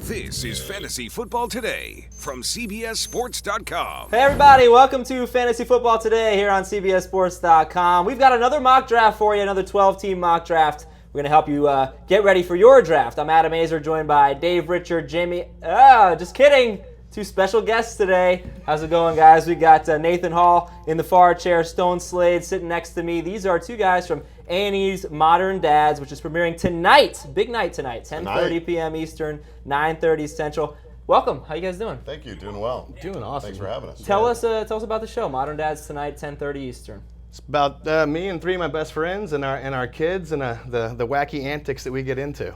This is Fantasy Football Today from CBSSports.com. Hey everybody, welcome to Fantasy Football Today here on CBSSports.com. We've got another mock draft for you, another 12-team mock draft. We're going to help you get ready for your draft. I'm Adam Azer, joined by Dave Richard, Jamie, just kidding, two special guests today. How's it going, guys? We got Nathan Hall in the far chair, Stone Slade sitting next to me. These are two guys from A&E's Modern Dads, which is premiering tonight. Big night tonight, 10:30 p.m. Eastern, 9:30 Central. Welcome. How you guys doing? Thank you. Doing well. Doing awesome. Thanks for having us. Tell us about the show. Modern Dads tonight, 10:30 Eastern. It's about me and three of my best friends and our kids and the wacky antics that we get into.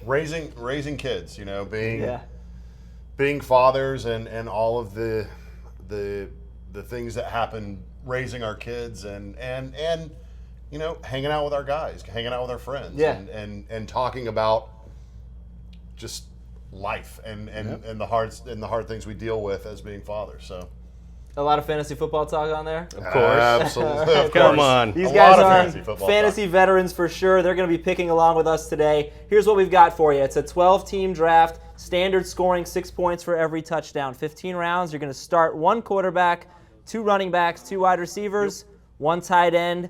Raising kids, you know, being fathers and all of the things that happen raising our kids and you know, hanging out with our guys, hanging out with our friends, and talking about just life and the hard things we deal with as being fathers. So a lot of fantasy football talk on there. Of course. Absolutely. Of Come course. on. These A guys lot of are fantasy veterans for sure. They're going to be picking along with us today. Here's what we've got for you. It's a 12-team draft, standard scoring, 6 points for every touchdown. 15 rounds. You're going to start one quarterback, two running backs, two wide receivers, one tight end,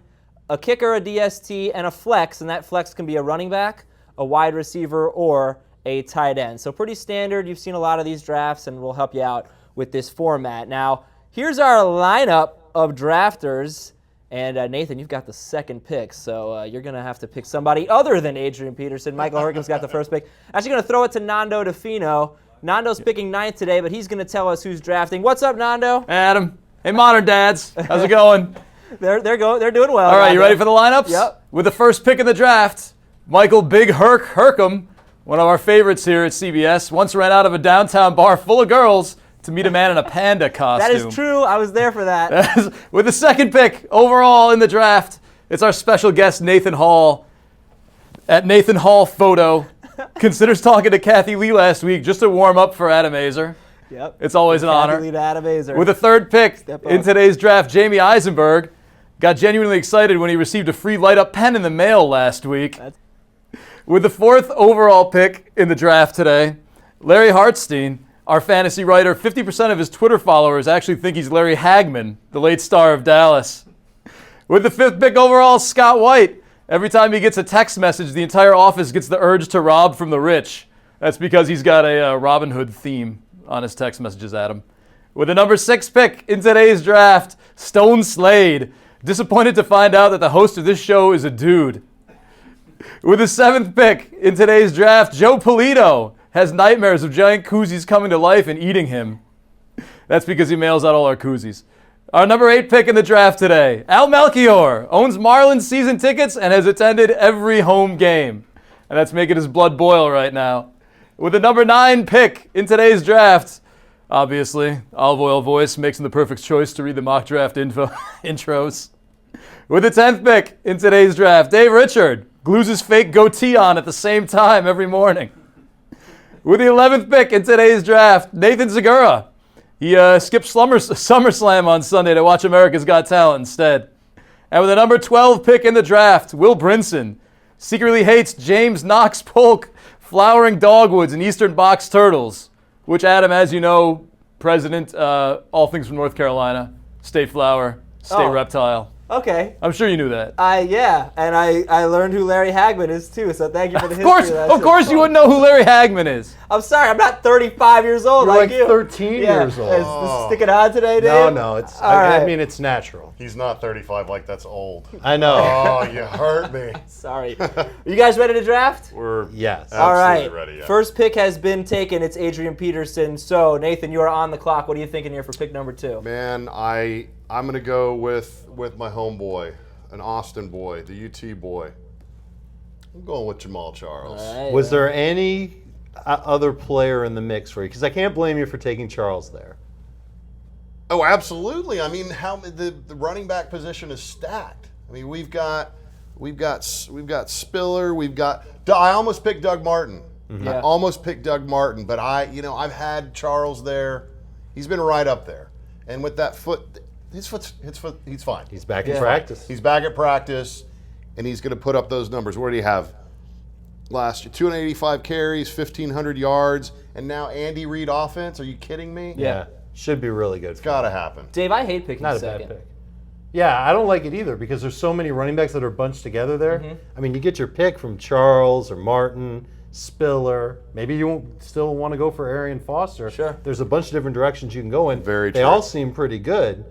a kicker, a DST, and a flex. And that flex can be a running back, a wide receiver, or a tight end. So pretty standard. You've seen a lot of these drafts, and we'll help you out with this format. Now, here's our lineup of drafters, and Nathan, you've got the second pick, so you're going to have to pick somebody other than Adrian Peterson. Michael Herkham's got the first pick. Actually going to throw it to Nando DeFino. Nando's picking ninth today, but he's going to tell us who's drafting. What's up, Nando? Hey, Adam. Hey, Modern Dads. How's it going? They're doing well. All right, Nando. you ready for the lineups? Yep. With the first pick in the draft, Michael Big Herkham, one of our favorites here at CBS, once ran out of a downtown bar full of girls to meet a man in a panda costume. That is true. I was there for that. With the second pick overall in the draft, it's our special guest, Nathan Hall. At Nathan Hall Photo, considers talking to Kathy Lee last week just to warm up for Adam Azer. Yep. It's always an honor. Kathy Lee to Adam Azer. With the third pick Step in up. today's draft, Jamie Eisenberg got genuinely excited when he received a free light-up pen in the mail last week. With the fourth overall pick in the draft today, Larry Hartstein, our fantasy writer, 50% of his Twitter followers actually think he's Larry Hagman, the late star of Dallas. With the fifth pick overall, Scott White. Every time he gets a text message, the entire office gets the urge to rob from the rich. That's because he's got a Robin Hood theme on his text messages, Adam. With the number 6 pick in today's draft, Stone Slade. Disappointed to find out that the host of this show is a dude. With the 7th pick in today's draft, Joe Polito has nightmares of giant koozies coming to life and eating him. That's because he mails out all our koozies. Our number 8 pick in the draft today, Al Melchior, owns Marlins season tickets and has attended every home game. And that's making his blood boil right now. With the number 9 pick in today's draft, obviously, Olive Oil Voice makes him the perfect choice to read the mock draft intros. With the 10th pick in today's draft, Dave Richard glues his fake goatee on at the same time every morning. With the 11th pick in today's draft, Nathan Zagura. He skipped SummerSlam on Sunday to watch America's Got Talent instead. And with the number 12 pick in the draft, Will Brinson secretly hates James Knox Polk, flowering dogwoods and eastern box turtles, which Adam, as you know, president, all things from North Carolina, state flower, state reptile. Okay. I'm sure you knew that. And I learned who Larry Hagman is too, so thank you for the history. Of course you wouldn't know who Larry Hagman is. I'm sorry, I'm not 35 years old You're like like you. 13 years old. Is this sticking on today, Dave? No, it's. All right. I mean, it's natural. He's not 35 like that's old. I know. Oh, you hurt me. Sorry. Are you guys ready to draft? We're Yes. All right. ready. Yeah. First pick has been taken. It's Adrian Peterson. So, Nathan, you are on the clock. What are you thinking here for pick number 2? Man, I'm gonna go with my homeboy, an Austin boy, the UT boy. I'm going with Jamal Charles. All right. Was there any other player in the mix for you? Because I can't blame you for taking Charles there. Oh, absolutely. I mean, the running back position is stacked. I mean, we've got Spiller. I almost picked Doug Martin. Mm-hmm. I almost picked Doug Martin, but I've had Charles there. He's been right up there, and with that foot, his foot, he's fine. He's back in practice. He's back at practice, and he's going to put up those numbers. Where do you have? last year. 285 carries, 1,500 yards, and now Andy Reid offense. Are you kidding me? Yeah. Should be really good. It's got to happen. Dave, I hate picking Not a second. bad pick. Yeah, I don't like it either because there's so many running backs that are bunched together there. I mean, you get your pick from Charles or Martin, Spiller. Maybe you won't still want to go for Arian Foster. Sure. There's a bunch of different directions you can go in. Very They true. all seem pretty good.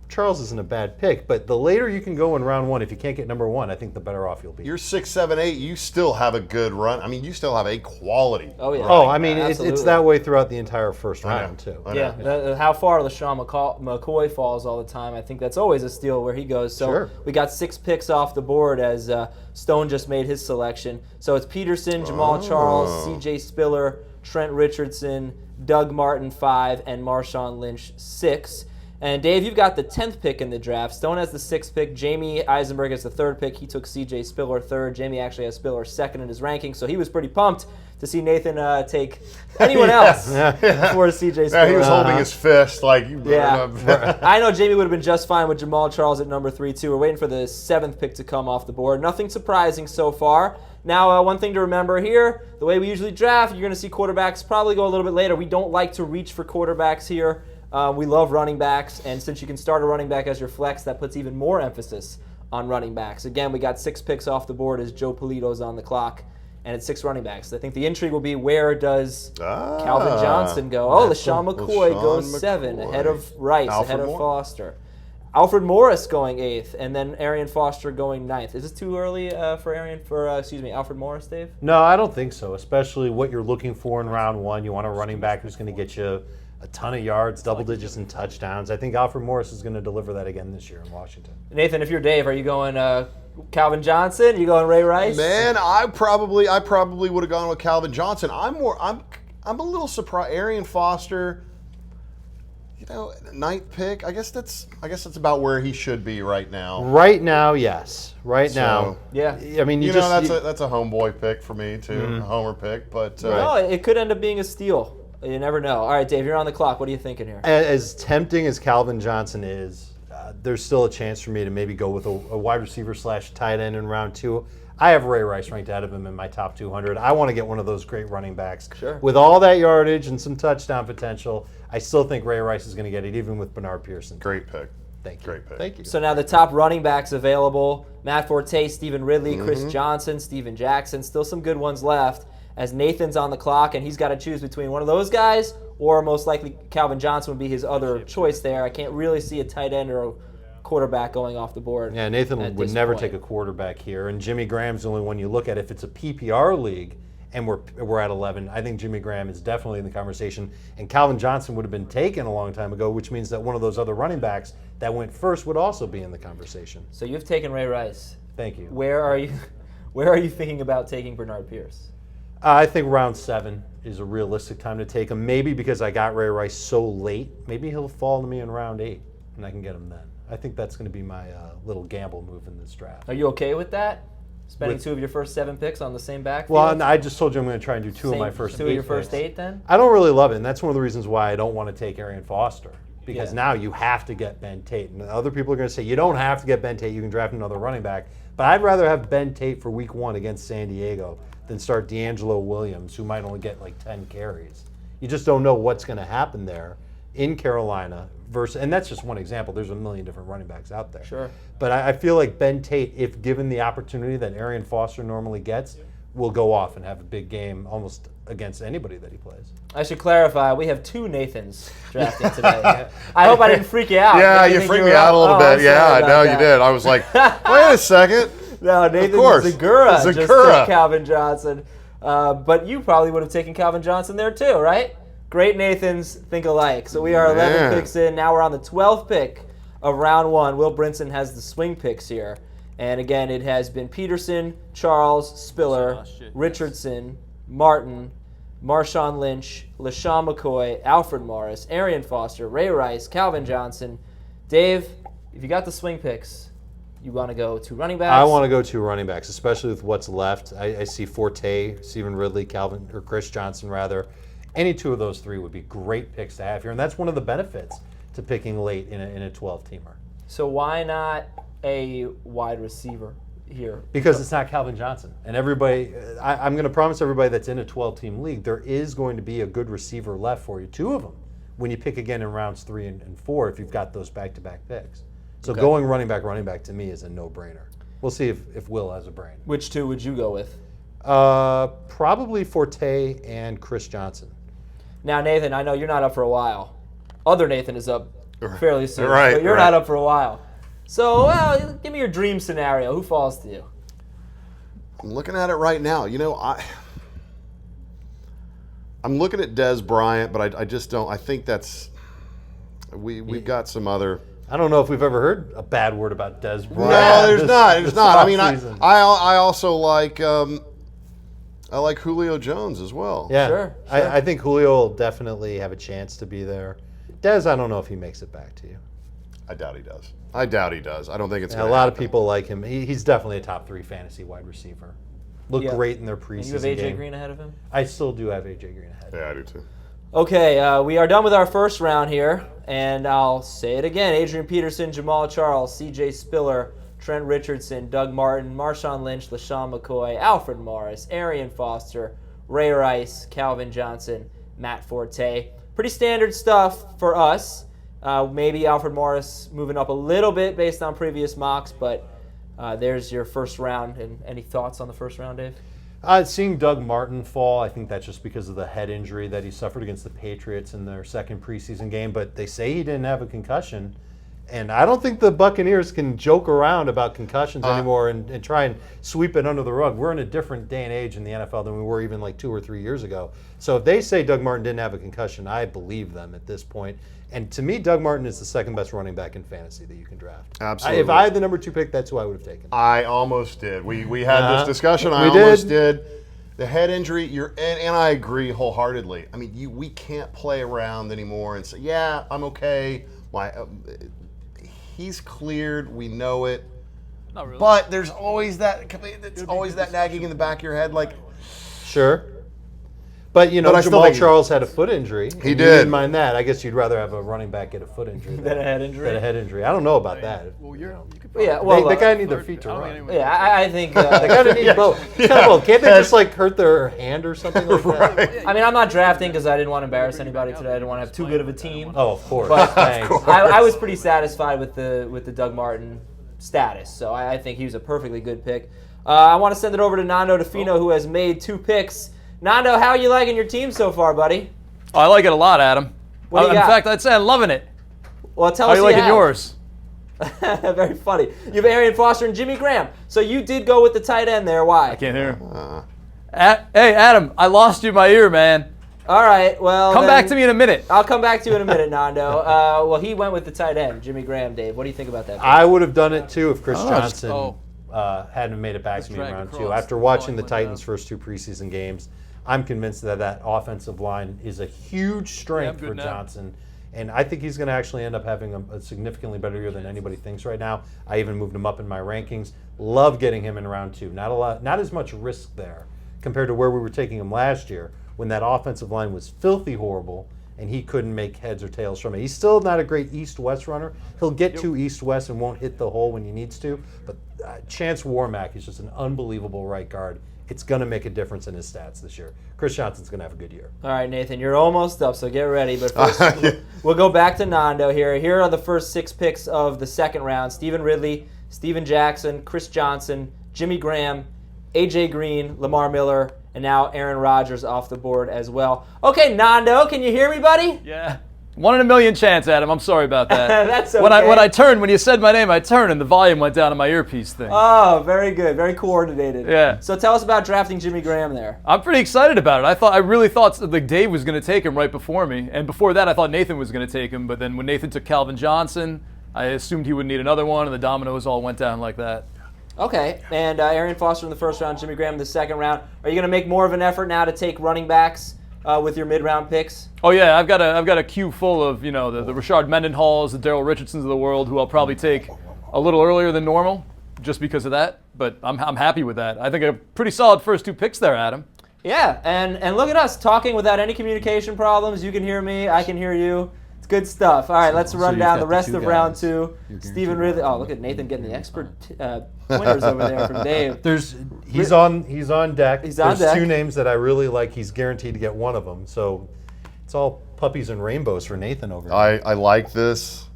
Charles isn't a bad pick, but the later you can go in round one, if you can't get number one, I think the better off you'll be. You're 6, 7, 8. You still have a good run. I mean, you still have a quality. Oh, yeah. Oh, I mean, it's Absolutely. that way throughout the entire first I know. round, too. I know. Yeah, how far LaShawn McCoy falls all the time. I think that's always a steal where he goes. So Sure. we got 6 picks off the board as Stone just made his selection. So it's Peterson, Jamal Charles, C.J. Spiller, Trent Richardson, Doug Martin 5, and Marshawn Lynch 6. And Dave, you've got the 10th pick in the draft. Stone has the 6th pick. Jamie Eisenberg has the 3rd pick. He took C.J. Spiller 3rd. Jamie actually has Spiller 2nd in his ranking, so he was pretty pumped to see Nathan take anyone else before C.J. Spiller. Yeah, he was holding his fist like. Yeah. I know Jamie would have been just fine with Jamal Charles at number 3, too. We're waiting for the 7th pick to come off the board. Nothing surprising so far. Now, one thing to remember here, the way we usually draft, you're going to see quarterbacks probably go a little bit later. We don't like to reach for quarterbacks here. We love running backs, and since you can start a running back as your flex, that puts even more emphasis on running backs. Again, we got 6 picks off the board as Joe Polito's on the clock, and it's 6 running backs. I think the intrigue will be where does Calvin Johnson go? Oh, LaShawn McCoy goes 7, ahead of Rice, ahead of Foster. Alfred Morris going 8th, and then Arian Foster going 9th. Is this too early for Alfred Morris, Dave? No, I don't think so, especially what you're looking for in round one. You want a running back who's going to get you a ton of yards, double digits, and touchdowns. I think Alfred Morris is going to deliver that again this year in Washington. Nathan, if you're Dave, are you going Calvin Johnson? Are you going Ray Rice? Man, I probably would have gone with Calvin Johnson. I'm a little surprised. Arian Foster, 9th pick. I guess that's about where he should be right now. Right now, yes. Right now, yeah. I mean, that's a homeboy pick for me too, a homer pick. But No, it could end up being a steal. You never know. All right, Dave, you're on the clock. What are you thinking here? as tempting as Calvin Johnson is, there's still a chance for me to maybe go with a wide receiver / tight end in round 2. I have Ray Rice ranked out of him in my top 200. I want to get one of those great running backs. Sure. With all that yardage and some touchdown potential, I still think Ray Rice is going to get it, even with Bernard Pearson. great pick. Thank you. Great pick. Thank you. So now the top running backs available: Matt Forte, Stephen Ridley, Chris Johnson, Steven Jackson. Still some good ones left as Nathan's on the clock, and he's got to choose between one of those guys or most likely Calvin Johnson would be his other choice there. I can't really see a tight end or a quarterback going off the board. Yeah, Nathan at would this never point. take a quarterback here, and Jimmy Graham's the only one you look at. If it's a PPR league and we're at 11, I think Jimmy Graham is definitely in the conversation, and Calvin Johnson would have been taken a long time ago, which means that one of those other running backs that went first would also be in the conversation. So you've taken Ray Rice. Thank you. Where are you thinking about taking Bernard Pierce? I think round 7 is a realistic time to take him. Maybe because I got Ray Rice so late, maybe he'll fall to me in round 8, and I can get him then. I think that's going to be my little gamble move in this draft. Are you okay with that? Spending 2 of your first 7 picks on the same backfield? Well, I just told you I'm going to try and do 2 of my first 8 2 of your first picks. 8 then? I don't really love it, and that's one of the reasons why I don't want to take Arian Foster. Because Yeah. now you have to get Ben Tate. And other people are going to say, you don't have to get Ben Tate, you can draft another running back. But I'd rather have Ben Tate for week 1 against San Diego than start D'Angelo Williams, who might only get like 10 carries. You just don't know what's going to happen there in Carolina. And that's just one example. There's a million different running backs out there. Sure. But I feel like Ben Tate, if given the opportunity that Arian Foster normally gets, will go off and have a big game almost against anybody that he plays. I should clarify, we have 2 Nathans drafting today. I hope I didn't freak you out. Yeah, Did you think freaked were me out a little up? Oh, I'm bit. Yeah, sorry I about know you that. did. I was like, wait a second. No, Nathan course. Zagura just Zagura. took Calvin Johnson. But you probably would have taken Calvin Johnson there too, right? Great Nathans think alike. So we are 11 Man. picks in. Now we're on the 12th pick of round 1. Will Brinson has the swing picks here. And again, it has been Peterson, Charles, Spiller, Richardson, Martin, Marshawn Lynch, LaShawn McCoy, Alfred Morris, Arian Foster, Ray Rice, Calvin Johnson. Dave, if you got the swing picks, you want to go 2 running backs? I want to go 2 running backs, especially with what's left. I see Forte, Stephen Ridley, Chris Johnson rather. Any 2 of those 3 would be great picks to have here, and that's one of the benefits to picking late in a 12-teamer. So why not a wide receiver? here? Because it's not Calvin Johnson. And everybody, I'm going to promise everybody that's in a 12-team league, there is going to be a good receiver left for you, 2 of them, when you pick again in rounds 3 and 4 if you've got those back-to-back picks. So going running back to me is a no-brainer. We'll see if Will has a brain. Which 2 would you go with? Probably Forte and Chris Johnson. Now, Nathan, I know you're not up for a while. Other Nathan is up fairly soon, Right, but you're right. not up for a while. So, well, give me your dream scenario. Who falls to you? I'm looking at it right now. You know, I'm looking at Des Bryant, but I just don't. I think that's we've got some other. I don't know if we've ever heard a bad word about Des Bryant. No, there's not. There's not. I mean, offseason. I also like I like Julio Jones as well. Yeah, Sure. I think Julio will definitely have a chance to be there. Des, I don't know if he makes it back to you. I doubt he does. I don't think it's Yeah, going a to lot of people like him. He's definitely a top 3 fantasy wide receiver. Looked Yeah. great in their And preseason you have AJ game. Green ahead of him? I still do have AJ Green ahead. Yeah, I do too. Okay, we are done with our first round here, and I'll say it again. Adrian Peterson, Jamal Charles, CJ Spiller, Trent Richardson, Doug Martin, Marshawn Lynch, LaShawn McCoy, Alfred Morris, Arian Foster, Ray Rice, Calvin Johnson, Matt Forte. Pretty standard stuff for us. Maybe Alfred Morris moving up a little bit based on previous mocks, but there's your first round. And any thoughts on the first round, Dave? Seeing Doug Martin fall, I think that's just because of the head injury that he suffered against the Patriots in their second preseason game. But they say he didn't have a concussion. And I don't think the Buccaneers can joke around about concussions anymore and try and sweep it under the rug. We're in a different day and age in the NFL than we were even like 2 or 3 years ago. So if they say Doug Martin didn't have a concussion, I believe them at this point. And to me, Doug Martin is the second best running back in fantasy that you can draft. Absolutely. If I had the number 2 pick, that's who I would have taken. I almost did. We had this discussion. I We almost did. did. The head injury, and I agree wholeheartedly. I mean, we can't play around anymore and say, yeah, I'm okay. He's cleared. We know it. Not really. But there's always that nagging in the back of your head, like, Sure. But, you know, But I still Jamal think- Charles had a foot injury. and He you did. didn't mind that. I guess you'd rather have a running back get a foot injury Than a head injury? Than a head injury. I don't know about that. Well, you could Yeah, probably- well, They kind of need their feet to I don't run. think anyone- Yeah, I think. They kind of need both. Kind of both. Can't they just like hurt their hand or something like that? I mean, I'm not drafting because I didn't want to embarrass anybody today. I didn't want to have too good of a team. Oh, of course. But Thanks. I was pretty satisfied with the Doug Martin status, so I think he was a perfectly good pick. I want to send it over to Nando DeFino, who has made 2 picks. Nando, how are you liking your team so far, buddy? Oh, I like it a lot, Adam. What do you In got? fact, I'd say I'm loving it. Well, tell How us you who liking have. yours? Very funny. You have Arian Foster and Jimmy Graham. So you did go with the tight end there. Why? I can't hear. Hey, Adam, I lost you my ear, man. All right. Well, Come then back to me in a minute. I'll come back to you in a minute, Nando. Well, he went with the tight end, Jimmy Graham. Dave, what do you think about that? I would have done it too if Chris just- Johnson hadn't made it back to me in drag round 2. across. After watching the Went Titans' down. first 2 preseason games, I'm convinced that offensive line is a huge strength good for now. Johnson. And I think he's going to actually end up having a significantly better year than anybody thinks right now. I even moved him up in my rankings. Love getting him in round 2. Not as much risk there compared to where we were taking him last year when that offensive line was filthy horrible and he couldn't make heads or tails from it. He's still not a great east-west runner. He'll get to east-west and won't hit the hole when he needs to. But Chance Warmack is just an unbelievable right guard. It's going to make a difference in his stats this year. Chris Johnson's going to have a good year. All right, Nathan, you're almost up, so get ready. But first, we'll go back to Nando here. Here are the first 6 picks of the second round. Stephen Ridley, Steven Jackson, Chris Johnson, Jimmy Graham, A.J. Green, Lamar Miller, and now Aaron Rodgers off the board as well. Okay, Nando, can you hear me, buddy? Yeah. 1 in a million chance, Adam. I'm sorry about that. That's okay. When you said my name, I turned and the volume went down on my earpiece thing. Oh, very good. Very coordinated. Yeah. So tell us about drafting Jimmy Graham there. I'm pretty excited about it. I really thought like Dave was going to take him right before me, and before that I thought Nathan was going to take him. But then when Nathan took Calvin Johnson, I assumed he would need another one, and the dominoes all went down like that. Okay, and Arian Foster in the first round, Jimmy Graham in the second round. Are you going to make more of an effort now to take running backs with your mid-round picks? Oh yeah, I've got a queue full of the Rashard Mendenhalls, the Darrell Richardsons of the world, who I'll probably take a little earlier than normal, just because of that. But I'm happy with that. I think a pretty solid first 2 picks there, Adam. Yeah, and look at us talking without any communication problems. You can hear me, I can hear you. It's Good stuff. All right, let's run you've down got the the rest two of round guys. 2. You're guaranteed Stephen Ridley. Oh, look at Nathan getting the expert pointers over there from Dave. He's on deck. He's on There's deck. 2 names that I really like. He's guaranteed to get one of them. So it's all puppies and rainbows for Nathan over here. I like this.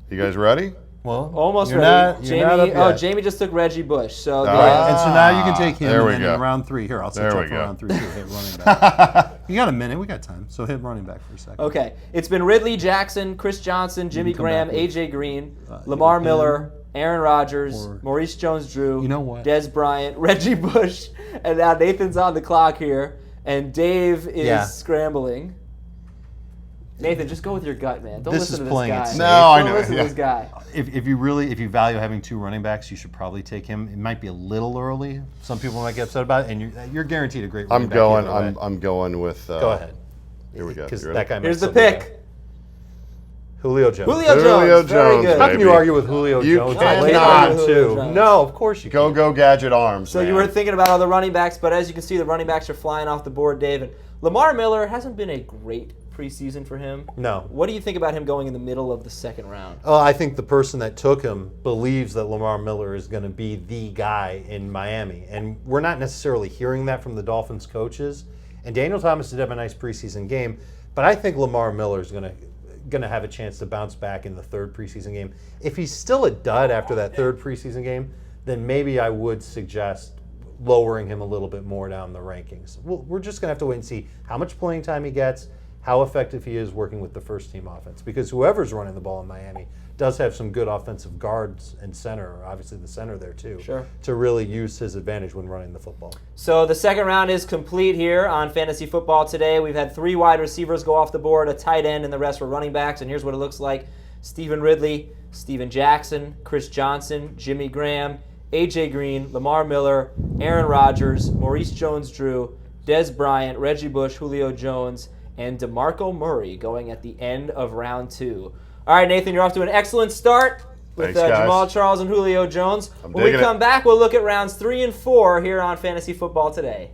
You guys ready? Well, Almost you're ready. Not, you're not up yet. Jamie just took Reggie Bush. So And so now you can take him. There we and then go. in round 3. Here, I'll set There you we up for go. round 3 too. Hit running back. You got a minute. We got time. So hit running back for a second. Okay, it's been Ridley, Jackson, Chris Johnson, Jimmy come Graham, back with- AJ Green, Lamar him, Miller, Aaron Rodgers, or- Maurice Jones-Drew, You know what? Des Bryant, Reggie Bush, and now Nathan's on the clock here, and Dave is scrambling. Nathan, just go with your gut, man. Don't This listen is to this playing guy. it safe. No, I Don't know, listen yeah. to this guy. If you value having 2 running backs, you should probably take him. It might be a little early. Some people might get upset about it, and you're guaranteed a great running back. I'm going with. Go ahead. Here we go. Because You ready? that guy. Here's makes the something pick. Julio Jones. Julio Julio Jones. Very Jones, good. How can you baby. argue with Julio You Jones? cannot. Late Cannot. round Julio 2. Jones. No, of course you Go can. gadget arms. So man. you were thinking about all the running backs, but as you can see, the running backs are flying off the board, Dave. And Lamar Miller hasn't been a great preseason for him. No. What do you think about him going in the middle of the second round? I think the person that took him believes that Lamar Miller is going to be the guy in Miami. And we're not necessarily hearing that from the Dolphins coaches. And Daniel Thomas did have a nice preseason game, but I think Lamar Miller is going to have a chance to bounce back in the 3rd preseason game. If he's still a dud after that 3rd preseason game, then maybe I would suggest lowering him a little bit more down the rankings. We're just going to have to wait and see how much playing time he gets, how effective he is working with the first team offense. Because whoever's running the ball in Miami does have some good offensive guards and center, obviously the center there too, Sure. to really use his advantage when running the football. So the second round is complete here on Fantasy Football today. We've had 3 wide receivers go off the board, a tight end, and the rest were running backs. And here's what it looks like. Stephen Ridley, Steven Jackson, Chris Johnson, Jimmy Graham, A.J. Green, Lamar Miller, Aaron Rodgers, Maurice Jones-Drew, Des Bryant, Reggie Bush, Julio Jones, and DeMarco Murray going at the end of round 2. All right, Nathan, you're off to an excellent start with Thanks, guys. Jamal Charles and Julio Jones. I'm When we digging come back, we'll look at rounds 3 and 4 here on Fantasy Football today.